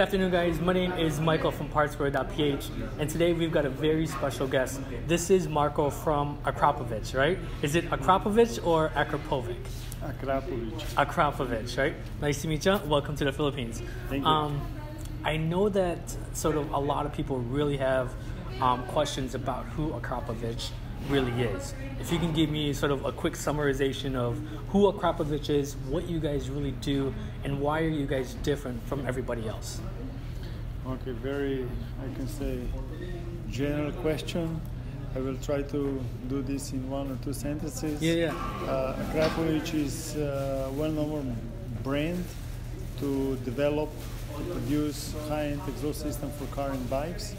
afternoon, guys. My name is Michael from PartsPro.PH, and today we've got a very special guest. This is Marco from Akrapovic, right? Is it Akrapovic or Akrapovic? Akrapovic. Akrapovic, right? Nice to meet you. Welcome to the Philippines. Thank you. I know that sort of a lot of people really have questions about who Akrapovic really is. If you can give me sort of a quick summarization of who Akrapovic is, what you guys really do, and why are you guys different from everybody else? Okay, very, I can say, general question. I will try to do this in one or two sentences. Akrapovic is a well-known brand to develop, to produce high-end exhaust system for car and bikes.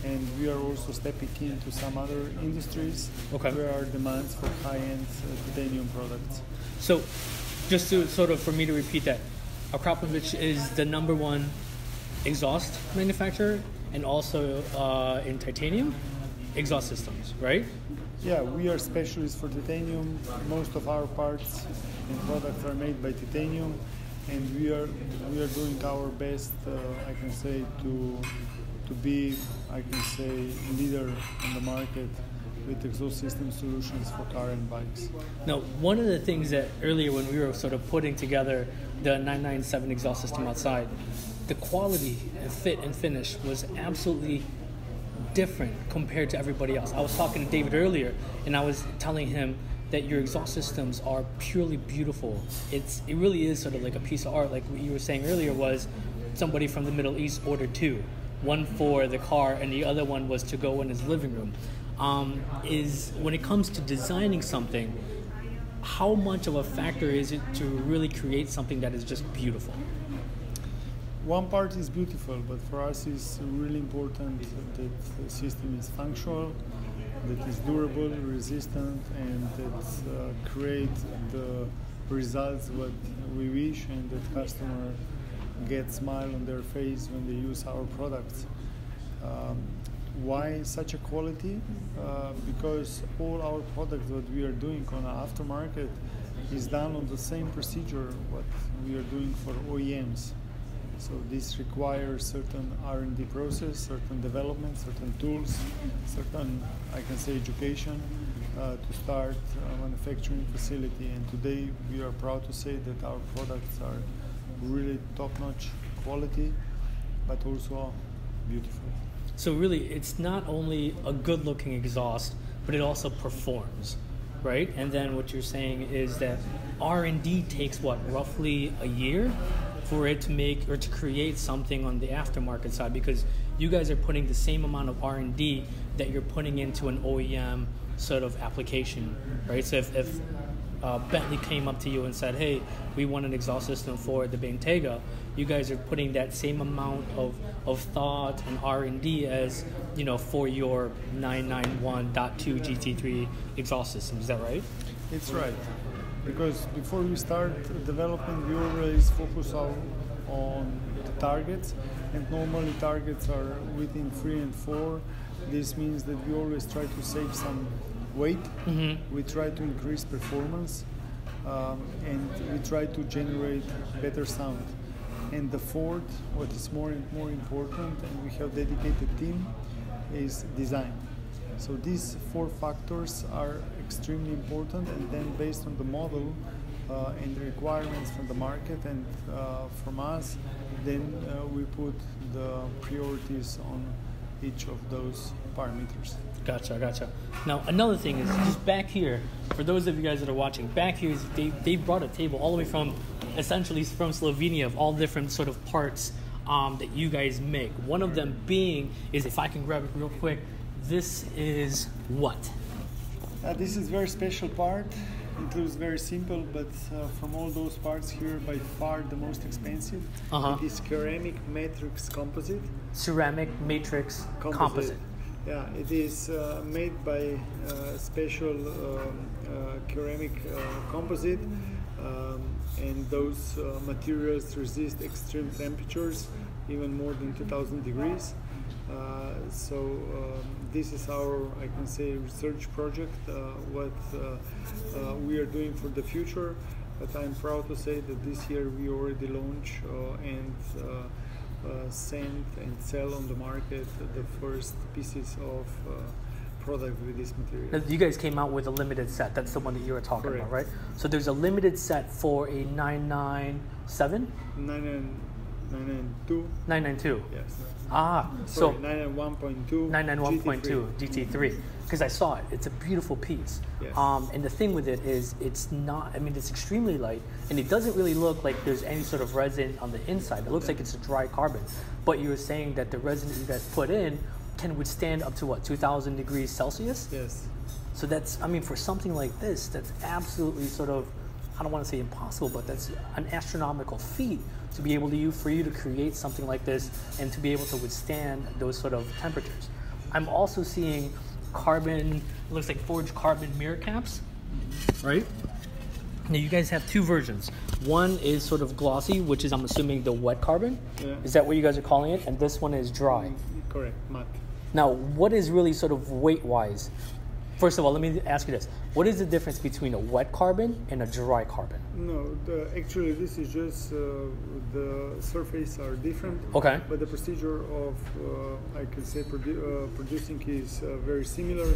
And we are also stepping into some other industries where are demands for high-end titanium products. So, just to sort of, for me to repeat that, Akrapovic is the #1 exhaust manufacturer and also in titanium exhaust systems, right? Yeah, we are specialists for titanium. Most of our parts and products are made by titanium, and we are doing our best, I can say, to be, I can say, leader in the market with exhaust system solutions for car and bikes. Now, one of the things that earlier when we were sort of putting together the 997 exhaust system outside, the quality and fit and finish was absolutely different compared to everybody else. I was talking to David earlier, and I was telling him that your exhaust systems are purely beautiful. It really is sort of like a piece of art. Like what you were saying earlier was somebody from the Middle East ordered two. One for the car and the other one was to go in his living room. Is when it comes to designing something, how much of a factor is it to really create something that is just beautiful? One part is beautiful, but for us it's really important that the system is functional, that is durable, resistant, and that create the results what we wish, and that customer get smile on their face when they use our products. Why such a quality? Because all our products that we are doing on the aftermarket is done on the same procedure what we are doing for OEMs. So this requires certain R&D process, certain development, certain tools, certain, I can say, education to start a manufacturing facility. And today we are proud to say that our products are really top-notch quality, but also beautiful. So really, it's not only a good-looking exhaust, but it also performs, right? And then what you're saying is that R&D takes what, roughly a year for it to make or to create something on the aftermarket side, because you guys are putting the same amount of R&D that you're putting into an OEM sort of application, right? So if Bentley came up to you and said, hey, we want an exhaust system for the Bentayga, you guys are putting that same amount of thought and R&D as, you know, for your 991.2 GT3 exhaust system. Is that right? It's right. Because before we start development, we always focus on the targets, and normally targets are within 3 and 4. This means that we always try to save some weight, we try to increase performance, and we try to generate better sound. And the fourth, what is more important, and we have dedicated team, is design. So these 4 factors are extremely important, and then based on the model and the requirements from the market and from us, then we put the priorities on each of those parameters. Gotcha. Now, another thing is just back here, for those of you guys that are watching, back here is they brought a table all the way from, essentially from Slovenia, of all different sort of parts that you guys make. One of them being is, if I can grab it real quick, this is what? This is very special part. It looks very simple, but from all those parts here, by far the most expensive. It is ceramic matrix composite. Ceramic matrix composite. Yeah, it is made by special ceramic composite, and those materials resist extreme temperatures, even more than 2000 degrees. This is our, I can say, research project, what we are doing for the future. But I'm proud to say that this year we already launched and send and sell on the market the first pieces of product with this material. Now, you guys came out with a limited set. That's the one that you were talking Correct. about, right? So there's a limited set for a 997? 992. 992. Yes. Ah, Sorry, so 991.2. 991.2 GT3. Because I saw it. It's a beautiful piece. Yes. And the thing with it is it's not, I mean, it's extremely light, and it doesn't really look like there's any sort of resin on the inside. It looks like it's a dry carbon. But you were saying that the resin that you guys put in can withstand up to what, 2,000 degrees Celsius? Yes. So that's, I mean, for something like this, that's absolutely sort of, I don't want to say impossible, but that's an astronomical feat to be able to use, for you to create something like this and to be able to withstand those sort of temperatures. I'm also seeing carbon, it looks like forged carbon mirror caps, right? Now you guys have two versions. One is sort of glossy, which is, I'm assuming, the wet carbon. Yeah. Is that what you guys are calling it? And this one is dry. Correct, matte. Now, what is really sort of weight-wise? First of all, let me ask you this. What is the difference between a wet carbon and a dry carbon? No, actually this is just the surface are different. Okay. But the procedure of, I can say, producing is very similar.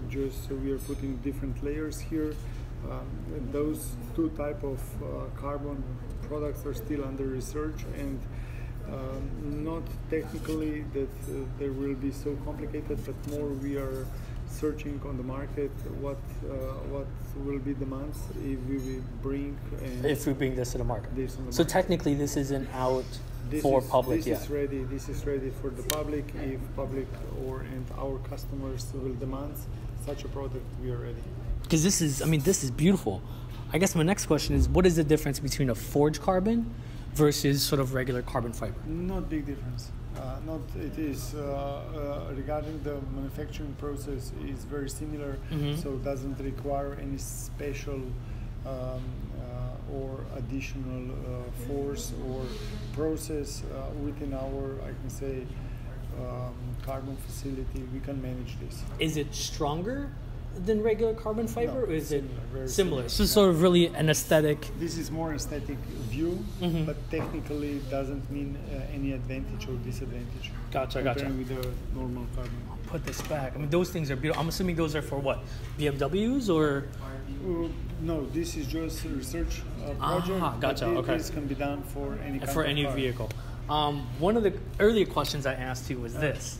Just we are putting different layers here. And those two type of carbon products are still under research, and not technically that they will be so complicated, but more we are searching on the market what will be demands if we will bring if we bring this to the market. This on the so market. technically this isn't out for public yet. This is ready for the public. If public and our customers will demand such a product, we are ready. Because this is, I mean, this is beautiful. I guess my next question is, what is the difference between a forged carbon versus sort of regular carbon fiber? Not big difference. It is regarding the manufacturing process is very similar, so it doesn't require any special or additional force or process within our, I can say, carbon facility. We can manage this. Is it stronger than regular carbon fiber, No, or is it very similar? So sort of really an aesthetic. This is more aesthetic view, but technically it doesn't mean any advantage or disadvantage. Gotcha. Comparing with the normal carbon. Put this back. I mean, those things are beautiful. I'm assuming those are for what? BMWs or? No, this is just a research project. Gotcha. But Okay. This can be done for any kind For of any car. vehicle. One of the earlier questions I asked you was this.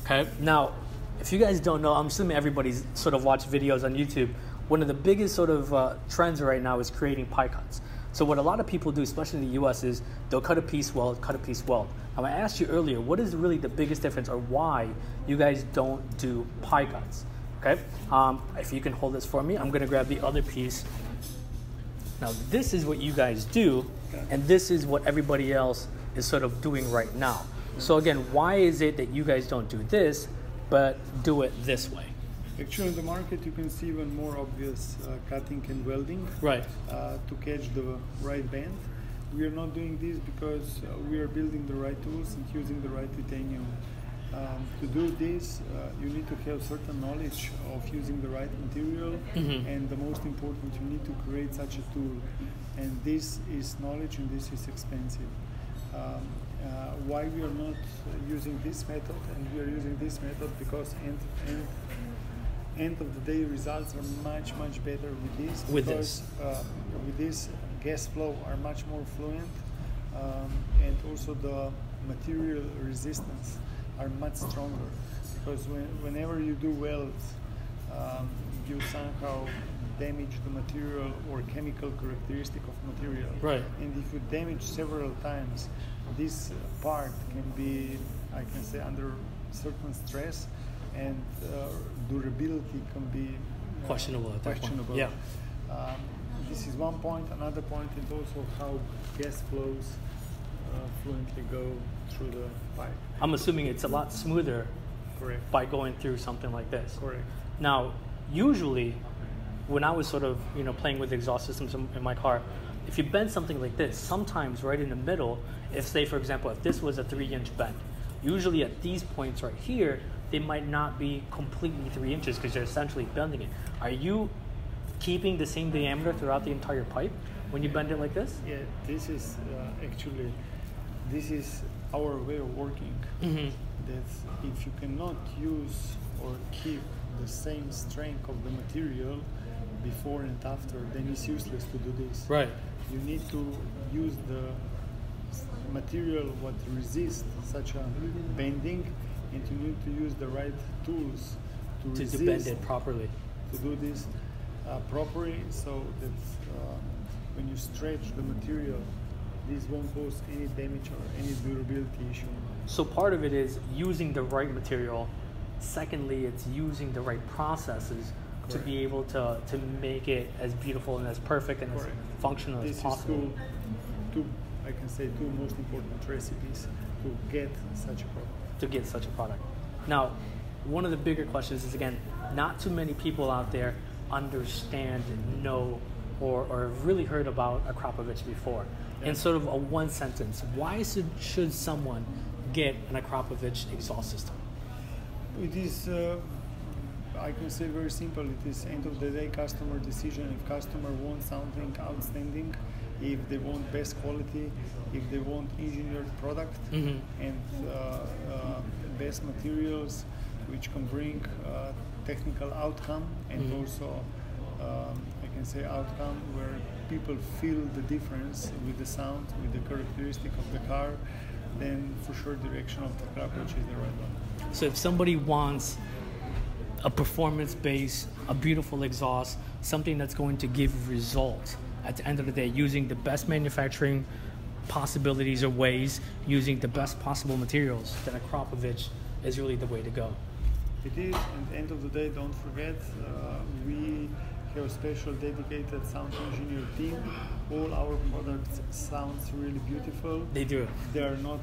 Okay. Now, if you guys don't know, I'm assuming everybody's sort of watched videos on YouTube. One of the biggest sort of trends right now is creating pie cuts. So what a lot of people do, especially in the US, is they'll cut a piece weld, cut a piece weld. Now I asked you earlier, what is really the biggest difference, or why you guys don't do pie cuts? Okay. If you can hold this for me, I'm going to grab the other piece. Now this is what you guys do, and this is what everybody else is sort of doing right now. So again, why is it that you guys don't do this, but do it this way? Actually, in the market, you can see even more obvious cutting and welding Right. to catch the right bend. We are not doing this because we are building the right tools and using the right titanium. To do this, you need to have certain knowledge of using the right material, and the most important, you need to create such a tool. And this is knowledge, and this is expensive. Why we are not using this method, and we are using this method because end of the day results are much better with this. With this gas flow are much more fluent, and also the material resistance are much stronger, because whenever you do welds, you somehow damage the material or chemical characteristic of material. Right. And if you damage several times, this part can be, I can say, under certain stress, and durability can be Questionable at that point. Yeah. This is one point. Another point is also how gas flows fluently go through the pipe. I'm assuming it's a lot smoother. Correct. By going through something like this. Correct. Now, usually, when I was sort of playing with exhaust systems in my car, if you bend something like this, sometimes right in the middle, if say for example, if this was a 3-inch bend, usually at these points right here, they might not be completely 3 inches because you're essentially bending it. Are you keeping the same diameter throughout the entire pipe when you bend it like this? Yeah, this is actually this is our way of working. That if you cannot use or keep the same strength of the material before and after, then it's useless to do this. Right. You need to use the material what resists such a bending, and you need to use the right tools to bend it properly. To do this properly, so that when you stretch the material, this won't cause any damage or any durability issue. So part of it is using the right material. Secondly, it's using the right processes to be able to make it as beautiful and as perfect and as functional as possible. This is two, I can say, two most important recipes to get such a product. Now, one of the bigger questions is, again, not too many people out there understand, know, or have really heard about Akrapovic before. In sort of a one sentence, why should someone get an Akrapovic exhaust system? It is, I can say very simple, it is end of the day customer decision. If customer wants something outstanding, if they want best quality, if they want engineered product and best materials which can bring technical outcome and also I can say outcome where people feel the difference with the sound, with the characteristic of the car, then for sure direction of the Akrapovic is the right one. So if somebody wants a performance base, a beautiful exhaust, something that's going to give results at the end of the day, using the best manufacturing possibilities or ways, using the best possible materials, then Akrapovic is really the way to go. It is, and at the end of the day, don't forget, we have a special dedicated sound engineer team. All our products sounds really beautiful. They do. They are not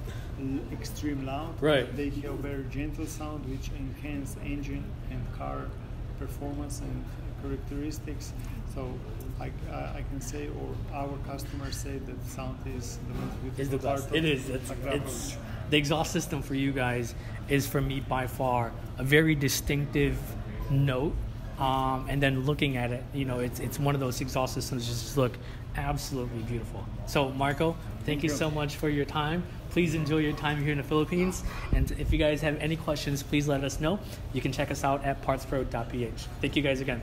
extreme loud. Right. They have very gentle sound which enhance engine and car performance and characteristics. So I can say, or our customers say, that sound is the most beautiful. Is the best. It is. It's the exhaust system for you guys is, for me, by far a very distinctive note. And then looking at it, you know, it's one of those exhaust systems that just look absolutely beautiful. So Marco, thank you so much for your time. Please enjoy your time here in the Philippines. And if you guys have any questions, please let us know. You can check us out at PartsPro.PH. Thank you guys again.